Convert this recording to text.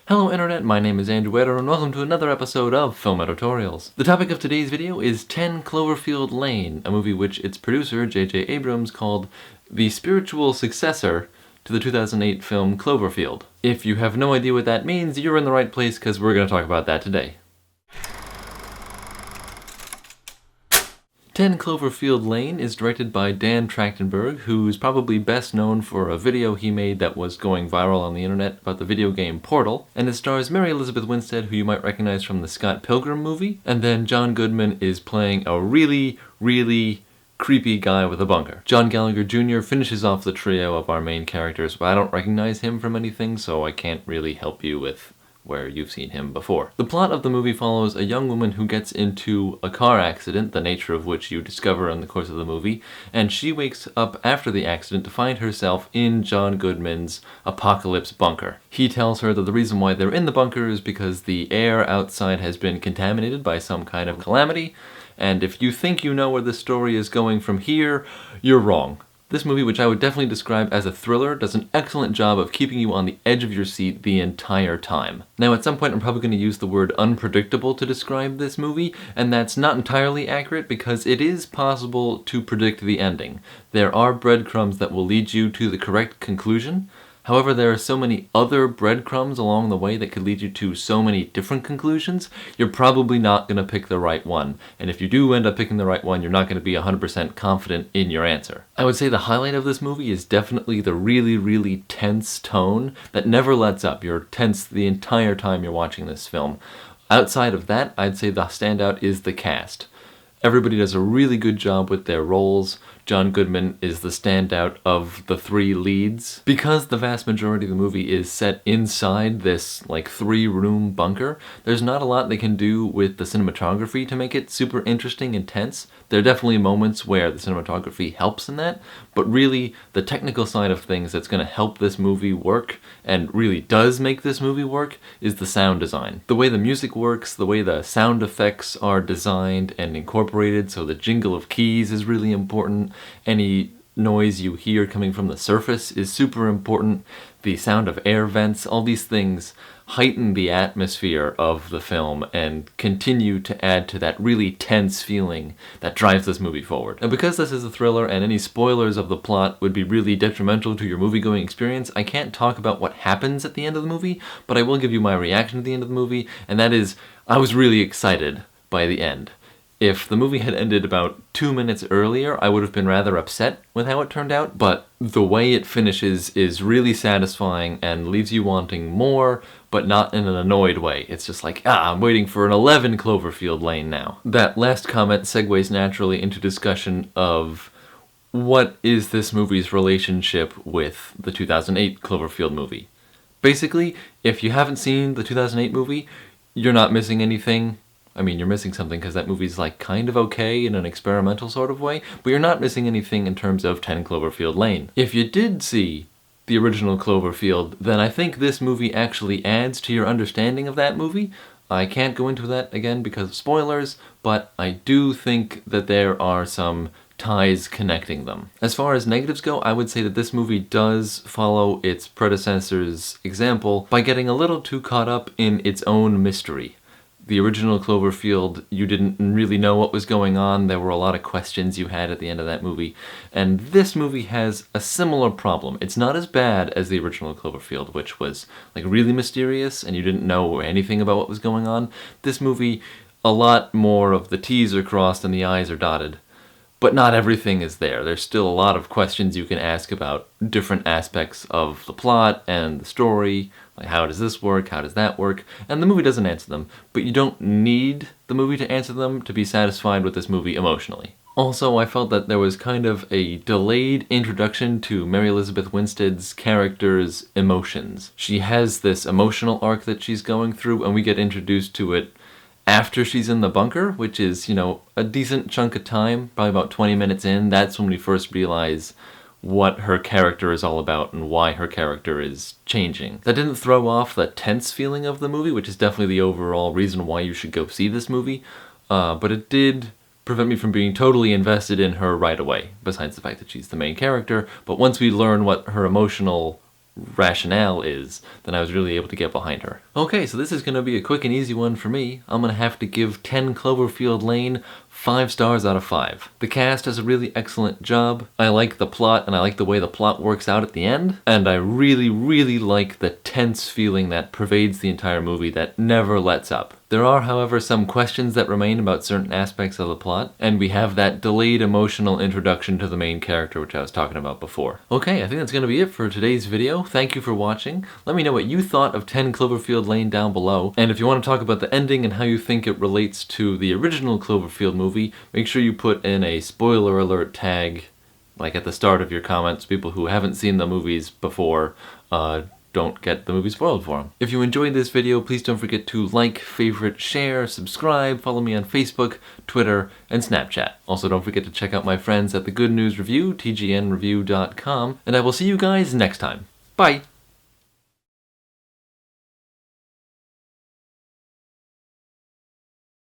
Hello Internet, my name is Andrew Eder and welcome to another episode of Film Editorials. The topic of today's video is 10 Cloverfield Lane, a movie which its producer, J.J. Abrams, called the spiritual successor to the 2008 film Cloverfield. If you have no idea what that means, you're in the right place because we're going to talk about that today. 10 Cloverfield Lane is directed by Dan Trachtenberg, who's probably best known for a video he made that was going viral on the internet about the video game Portal, and it stars Mary Elizabeth Winstead, who you might recognize from the Scott Pilgrim movie, and then John Goodman is playing a really creepy guy with a bunker. John Gallagher Jr. finishes off the trio of our main characters, but I don't recognize him from anything, so I can't really help you with where you've seen him before. The plot of the movie follows a young woman who gets into a car accident, the nature of which you discover in the course of the movie, and she wakes up after the accident to find herself in John Goodman's apocalypse bunker. He tells her that the reason why they're in the bunker is because the air outside has been contaminated by some kind of calamity, and if you think you know where the story is going from here, you're wrong. This movie, which I would definitely describe as a thriller, does an excellent job of keeping you on the edge of your seat the entire time. Now, at some point I'm probably going to use the word unpredictable to describe this movie, and that's not entirely accurate because it is possible to predict the ending. There are breadcrumbs that will lead you to the correct conclusion. However, there are so many other breadcrumbs along the way that could lead you to so many different conclusions, you're probably not going to pick the right one. And if you do end up picking the right one, you're not going to be 100% confident in your answer. I would say the highlight of this movie is definitely the really tense tone that never lets up. You're tense the entire time you're watching this film. Outside of that, I'd say the standout is the cast. Everybody does a really good job with their roles. John Goodman is the standout of the three leads. Because the vast majority of the movie is set inside this, 3-room bunker, there's not a lot they can do with the cinematography to make it super interesting and tense. There are definitely moments where the cinematography helps in that, but really, the technical side of things that's going to help this movie work, and really does make this movie work, is the sound design. The way the music works, the way the sound effects are designed and incorporated, so the jingle of keys is really important. Any noise you hear coming from the surface is super important. The sound of air vents, all these things heighten the atmosphere of the film and continue to add to that really tense feeling that drives this movie forward. And because this is a thriller and any spoilers of the plot would be really detrimental to your movie-going experience, I can't talk about what happens at the end of the movie, but I will give you my reaction at the end of the movie, and that is, I was really excited by the end. If the movie had ended about 2 minutes earlier, I would have been rather upset with how it turned out, but the way it finishes is really satisfying and leaves you wanting more, but not in an annoyed way. It's just like, I'm waiting for an 11 Cloverfield Lane now. That last comment segues naturally into discussion of what is this movie's relationship with the 2008 Cloverfield movie. Basically, if you haven't seen the 2008 movie, you're not missing anything. I mean, you're missing something because that movie's kind of okay in an experimental sort of way, but you're not missing anything in terms of 10 Cloverfield Lane. If you did see the original Cloverfield, then I think this movie actually adds to your understanding of that movie. I can't go into that again because of spoilers, but I do think that there are some ties connecting them. As far as negatives go, I would say that this movie does follow its predecessor's example by getting a little too caught up in its own mystery. The original Cloverfield, you didn't really know what was going on. There were a lot of questions you had at the end of that movie. And this movie has a similar problem. It's not as bad as the original Cloverfield, which was really mysterious and you didn't know anything about what was going on. This movie, a lot more of the T's are crossed and the I's are dotted. But not everything is there. There's still a lot of questions you can ask about different aspects of the plot and the story. How does this work? How does that work? And the movie doesn't answer them, but you don't need the movie to answer them to be satisfied with this movie emotionally. Also, I felt that there was kind of a delayed introduction to Mary Elizabeth Winstead's character's emotions. She has this emotional arc that she's going through, and we get introduced to it after she's in the bunker, which is, a decent chunk of time, probably about 20 minutes in. That's when we first realize what her character is all about and why her character is changing. That didn't throw off the tense feeling of the movie, which is definitely the overall reason why you should go see this movie, but it did prevent me from being totally invested in her right away, besides the fact that she's the main character. But once we learn what her emotional rationale is, then I was really able to get behind her. Okay, so this is going to be a quick and easy one for me. I'm going to have to give 10 Cloverfield Lane 5 stars out of 5. The cast does a really excellent job. I like the plot, and I like the way the plot works out at the end. And I really, really like the tense feeling that pervades the entire movie that never lets up. There are, however, some questions that remain about certain aspects of the plot, and we have that delayed emotional introduction to the main character which I was talking about before. Okay, I think that's going to be it for today's video. Thank you for watching. Let me know what you thought of 10 Cloverfield Lane down below, and if you want to talk about the ending and how you think it relates to the original Cloverfield movie, make sure you put in a spoiler alert tag, like at the start of your comments. People who haven't seen the movies before, don't get the movie spoiled for them. If you enjoyed this video, please don't forget to like, favorite, share, subscribe, follow me on Facebook, Twitter, and Snapchat. Also, don't forget to check out my friends at The Good News Review, tgnreview.com, and I will see you guys next time. Bye!